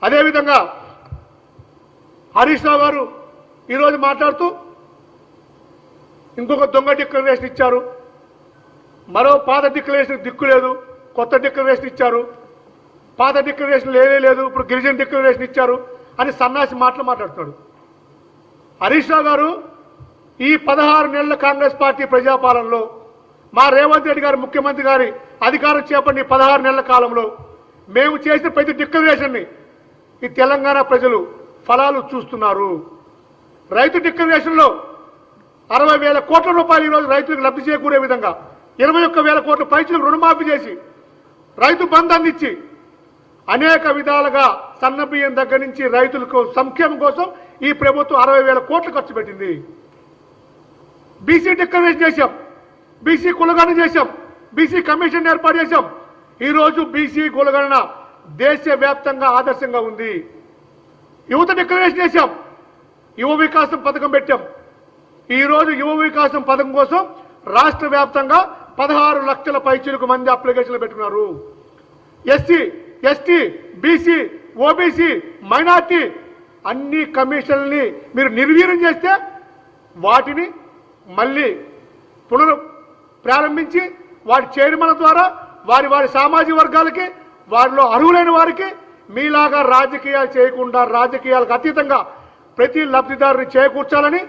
అదేవిధంగా హరీష్ రావు గారు ఈరోజు మాట్లాడుతూ ఇంకొక దొంగ డిక్లరేషన్ ఇచ్చారు, మరో పాత డిక్లరేషన్ దిక్కు లేదు, కొత్త డిక్లరేషన్ ఇచ్చారు, పాత డిక్లరేషన్ లేదు, ఇప్పుడు గిరిజన డిక్లరేషన్ ఇచ్చారు అని సన్నాసి మాటలు మాట్లాడుతున్నాడు. హరీష్ రావు గారు ఈ 16 నెలల కాంగ్రెస్ పార్టీ ప్రజాపాలనలో మా రేవంత్ రెడ్డి గారు ముఖ్యమంత్రి గారి అధికారం చేపట్టిన 16 నెలల కాలంలో మేము చేసిన ప్రతి డిక్లరేషన్ని ఈ తెలంగాణ ప్రజలు ఫలాలు చూస్తున్నారు. రైతు డిక్లరేషన్లో 60,000 కోట్ల రూపాయలు ఈరోజు రైతులకు లబ్ధి చేకూరే విధంగా 21,000 కోట్ల పైసలకు రుణమాఫీ చేసి రైతు బంధు అందించి అనేక విధాలుగా సన్న బియ్యం దగ్గర నుంచి రైతులకు సంక్షేమం కోసం ఈ ప్రభుత్వం 60,000 కోట్లు ఖర్చు పెట్టింది. బీసీ డిక్లరేషన్ చేశాం, బీసీ కులగణన చేశాం, బీసీ కమిషన్ ఏర్పాటు చేశాం. ఈరోజు బీసీ కులగణన దేశవ్యాప్తంగా ఆదర్శంగా ఉంది. యువత డిక్లరేషన్ చేశాం, యువ వికాసం పథకం పెట్టాం. ఈరోజు యువ వికాసం పథకం కోసం రాష్ట్ర వ్యాప్తంగా 16 లక్షల పైచిలకు మంది అప్లికేషన్లు పెట్టుకున్నారు. SC, ST, BC, OBC, minority అన్ని కమిషన్లని మీరు నిర్వీర్యం చేస్తే వాటిని మళ్ళీ ప్రారంభించి వారి చైర్మన్ల ద్వారా వారి సామాజిక వర్గాలకి వారిలో అర్హులైన వారికి మీలాగా రాజకీయాలు చేయకుండా రాజకీయాలకు అతీతంగా ప్రతి లబ్ధిదారుని చేకూర్చాలని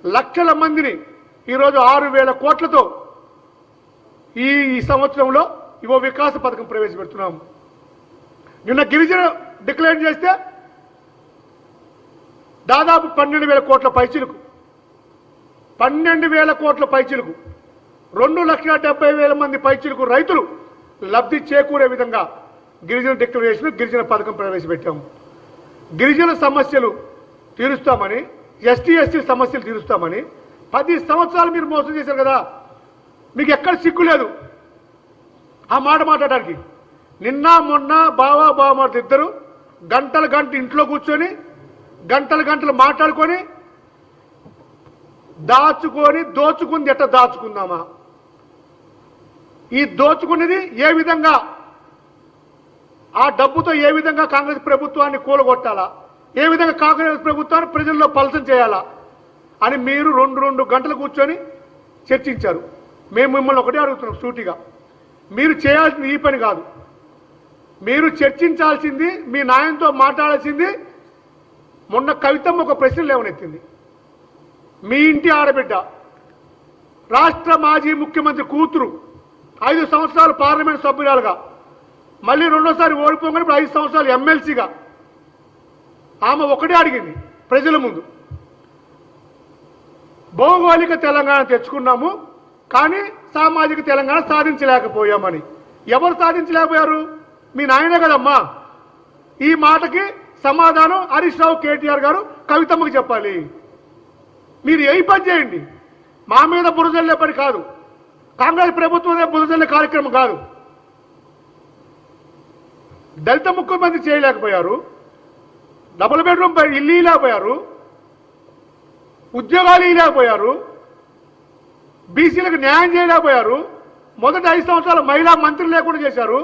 లక్షల మందిని ఈరోజు 6,000 కోట్లతో ఈ సంవత్సరంలో యువ వికాస పథకం ప్రవేశపెడుతున్నాము. నిన్న గిరిజన డిక్లేర్ చేస్తే దాదాపు 12,000 కోట్ల పైచిలకు 12,000 కోట్ల పైచిలకు 2,70,000 మంది పైచిలకు రైతులు లబ్ధి చేకూరే విధంగా గిరిజన డిక్లరేషన్ గిరిజన పథకం ప్రవేశపెట్టాము. గిరిజన సమస్యలు తీరుస్తామని, ఎస్టీ ఎస్సీ సమస్యలు తీరుస్తామని 10 సంవత్సరాలు మీరు మోసం చేశారు కదా. మీకు ఎక్కడ సిగ్గు లేదు ఆ మాట మాట్లాడడానికి. నిన్న మొన్న బావమరుదు ఇద్దరు గంట ఇంట్లో కూర్చొని గంటలు మాట్లాడుకొని దోచుకుంది ఎట్లా దాచుకుందామా, ఈ దోచుకున్నది ఏ విధంగా, ఆ డబ్బుతో ఏ విధంగా కాంగ్రెస్ ప్రభుత్వాన్ని కూలగొట్టాలా, ఏ విధంగా కాంగ్రెస్ ప్రభుత్వాన్ని ప్రజల్లో పలసం చేయాలా అని మీరు 2 గంటలు కూర్చొని చర్చించారు. మేము మిమ్మల్ని ఒకటే అడుగుతున్నాం సూటిగా, మీరు చేయాల్సింది ఈ పని కాదు. మీరు చర్చించాల్సింది, మీ నాయనతో మాట్లాడాల్సింది. మొన్న కవితమ్మ ఒక ప్రశ్న లేవనెత్తింది. మీ ఇంటి ఆడబిడ్డ, రాష్ట్ర మాజీ ముఖ్యమంత్రి కూతురు, 5 సంవత్సరాలు పార్లమెంట్ సభ్యురాలుగా, మళ్ళీ రెండోసారి ఓడిపోగానే ఇప్పుడు 5 సంవత్సరాలు ఎమ్మెల్సీగా ఆమె ఒకటే అడిగింది ప్రజల ముందు, భౌగోళిక తెలంగాణ తెచ్చుకున్నాము కానీ సామాజిక తెలంగాణ సాధించలేకపోయామని. ఎవరు సాధించలేకపోయారు? మీ నాయనే కదమ్మా. ఈ మాటకి సమాధానం హరీష్ రావు, కేటీఆర్ గారు కవితమ్మకి చెప్పాలి. మీరు ఏ పని చేయండి, మా మీద బురజల్లే పని కాదు, కాంగ్రెస్ ప్రభుత్వం బురజల్లే కార్యక్రమం కాదు. దళిత ముఖ్యమంత్రి చేయలేకపోయారు, డబుల్ బెడ్రూమ్ ఇల్లు ఇవ్వలేకపోయారు, ఉద్యోగాలు ఇవ్వలేకపోయారు, బీసీలకు న్యాయం చేయలేకపోయారు, మొదటి 5 సంవత్సరాలు మహిళా మంత్రి లేకుండా చేశారు.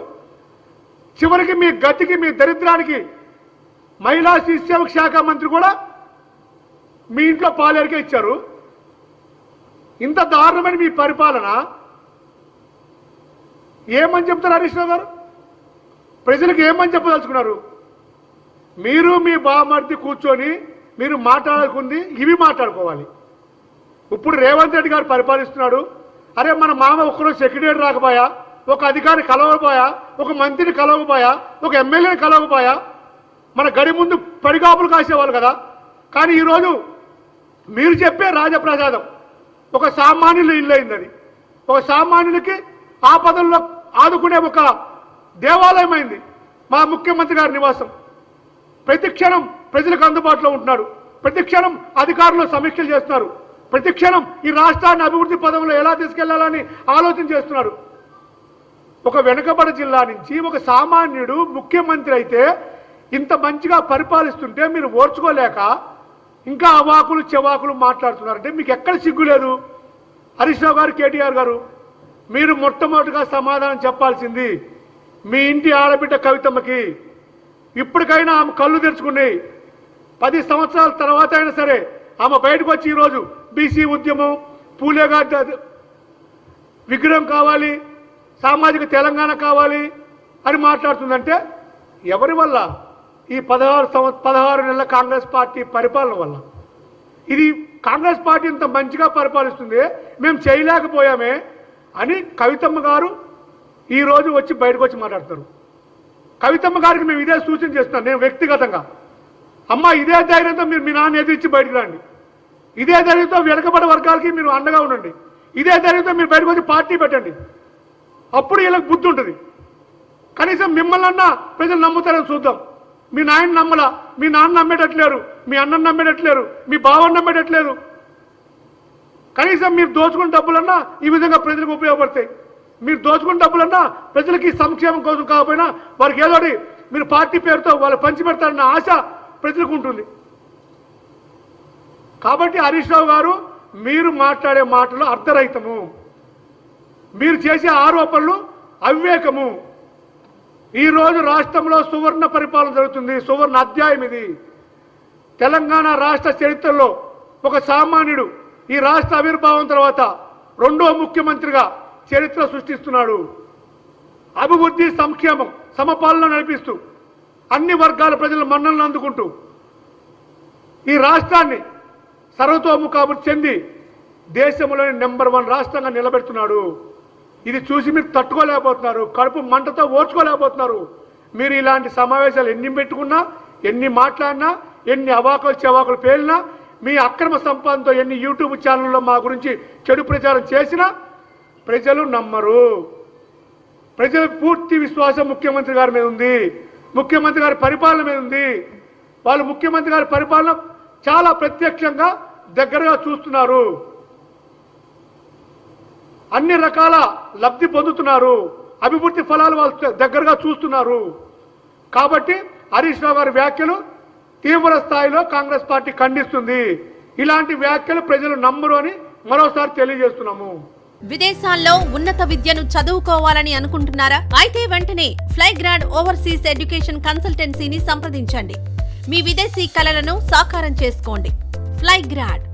చివరికి మీ గతికి, మీ దరిద్రానికి మహిళా శిశు శాఖ మంత్రి కూడా మీ ఇంట్లో పాలేరుకే ఇచ్చారు. ఇంత దారుణమైన మీ పరిపాలన ఏమని చెప్తారు హరీష్ రావు గారు? ప్రజలకు ఏమని చెప్పదలుచుకున్నారు? మీరు మీ బామర్ది కూర్చొని మీరు మాట్లాడుకుంది ఇవి మాట్లాడుకోవాలి. ఇప్పుడు రేవంత్ రెడ్డి గారు పరిపాలిస్తున్నాడు. అరే మన మామ ఒక్కరోజు సెక్రటరీ రాకపోయా, ఒక అధికారి కలవకపోయా, ఒక మంత్రిని కలవకపోయా, ఒక ఎమ్మెల్యేని కలవకపోయా, మన గడి ముందు పడిగాపులు కాసేవాళ్ళు కదా. కానీ ఈరోజు మీరు చెప్పే రాజప్రసాదం ఒక సామాన్యుల ఇల్లు అయింది. అది ఒక సామాన్యులకి ఆపదల్లో ఆదుకునే ఒక దేవాలయం అయింది మా ముఖ్యమంత్రి గారి నివాసం. ప్రతి క్షణం ప్రజలకు అందుబాటులో ఉంటున్నాడు, ప్రతి క్షణం అధికారులు సమీక్షలు చేస్తున్నారు, ప్రతి క్షణం ఈ రాష్ట్రాన్ని అభివృద్ధి పదంలో ఎలా తీసుకెళ్లాలని ఆలోచన చేస్తున్నారు. ఒక వెనుకబడి జిల్లా నుంచి ఒక సామాన్యుడు ముఖ్యమంత్రి అయితే ఇంత మంచిగా పరిపాలిస్తుంటే మీరు ఓర్చుకోలేక ఇంకా అవాకులు చెవాకులు మాట్లాడుతున్నారంటే మీకు ఎక్కడ సిగ్గు లేదు? హరీష్ రావు గారు, కేటీఆర్ గారు, మీరు మొట్టమొదటిగా సమాధానం చెప్పాల్సింది మీ ఇంటి ఆడబిడ్డ కవితమ్మకి. ఇప్పటికైనా ఆమె కళ్ళు తెరుచుకున్నాయి. 10 సంవత్సరాల తర్వాత అయినా సరే ఆమె బయటకు వచ్చి ఈరోజు బీసీ ఉద్యమం, పూలే గారి విగ్రహం కావాలి, సామాజిక తెలంగాణ కావాలి అని మాట్లాడుతుందంటే ఎవరి వల్ల? ఈ 16 నెలల కాంగ్రెస్ పార్టీ పరిపాలన వల్ల. ఇది కాంగ్రెస్ పార్టీ ఇంత మంచిగా పరిపాలిస్తుంది, మేము చేయలేకపోయామే అని కవితమ్మ గారు ఈరోజు వచ్చి బయటకు వచ్చి మాట్లాడతారు. కవితమ్మ గారికి మేము ఇదే సూచన చేస్తున్నాను నేను వ్యక్తిగతంగా. అమ్మ, ఇదే ధైర్యంతో మీరు మీ నాన్న ఎదిరించి బయటకు రండి. ఇదే ధైర్యంతో వెనకబడి వర్గాలకి మీరు అండగా ఉండండి. ఇదే ధైర్యంతో మీరు బయటకు వచ్చి పార్టీ పెట్టండి. అప్పుడు వీళ్ళకి బుద్ధి ఉంటుంది. కనీసం మిమ్మల్ని అన్నా ప్రజలు నమ్ముతారని చూద్దాం. మీ నాయన నమ్మలా, మీ నాన్న నమ్మేటట్లేరు, మీ అన్నను నమ్మేటట్లేరు, మీ బావని నమ్మేటట్లేరు. కనీసం మీరు దోచుకున్న డబ్బులన్నా ఈ విధంగా ప్రజలకు ఉపయోగపడతాయి. మీరు దోచుకున్న డబ్బులన్నా ప్రజలకి సంక్షేమం కోసం కాకపోయినా వారికి ఏదోటి మీరు పార్టీ పేరుతో వాళ్ళు పంచిపెడతారన్న ఆశ ప్రజలకు ఉంటుంది. కాబట్టి హరీష్ రావు గారు, మీరు మాట్లాడే మాటలు అర్థరహితము, మీరు చేసే ఆరోపణలు అవివేకము. ఈరోజు రాష్ట్రంలో సువర్ణ పరిపాలన జరుగుతుంది, సువర్ణ అధ్యాయం ఇది. తెలంగాణ రాష్ట్ర చరిత్రలో ఒక సామాన్యుడు ఈ రాష్ట్ర ఆవిర్భావం తర్వాత 2వ ముఖ్యమంత్రిగా చరిత్ర సృష్టిస్తున్నాడు. అభివృద్ధి, సంక్షేమం, సమపాలన నడిపిస్తూ అన్ని వర్గాల ప్రజల మన్ననలు అందుకుంటూ ఈ రాష్ట్రాన్ని సర్వతోముఖాభివృద్ధి చెంది దేశంలోని నెంబర్ 1 రాష్ట్రంగా నిలబెడుతున్నాడు. ఇది చూసి మీరు తట్టుకోలేకపోతున్నారు, కడుపు మంటతో ఓర్చుకోలేకపోతున్నారు. మీరు ఇలాంటి సమావేశాలు ఎన్ని పెట్టుకున్నా, ఎన్ని మాట్లాడినా, ఎన్ని అవాకులు చెవాకులు పేలినా, మీ అక్రమ సంపాదనతో ఎన్ని యూట్యూబ్ ఛానల్లో మా గురించి చెడు ప్రచారం చేసినా ప్రజలు నమ్మరు. ప్రజల పూర్తి విశ్వాసం ముఖ్యమంత్రి గారి మీద ఉంది, ముఖ్యమంత్రి గారి పరిపాలన మీద ఉంది. వాళ్ళు ముఖ్యమంత్రి గారి పరిపాలన చాలా ప్రత్యక్షంగా దగ్గరగా చూస్తున్నారు, అన్ని రకాల లబ్ధి పొందుతున్నారు, అభివృద్ధి ఫలాలు వాళ్ళు దగ్గరగా చూస్తున్నారు. కాబట్టి హరీష్ రావు గారి వ్యాఖ్యలు తీవ్ర స్థాయిలో కాంగ్రెస్ పార్టీ ఖండిస్తుంది. ఇలాంటి వ్యాఖ్యలు ప్రజలు నమ్మరు అని మరోసారి తెలియజేస్తున్నాము. విదేశాల్లో ఉన్నత విద్యను చదువుకోవాలని అనుకుంటున్నారా? అయితే వెంటనే ఫ్లైగ్రాడ్ ఓవర్సీస్ ఎడ్యుకేషన్ కన్సల్టెన్సీని సంప్రదించండి. మీ విదేశీ కలలను సాకారం చేసుకోండి. ఫ్లైగ్రాడ్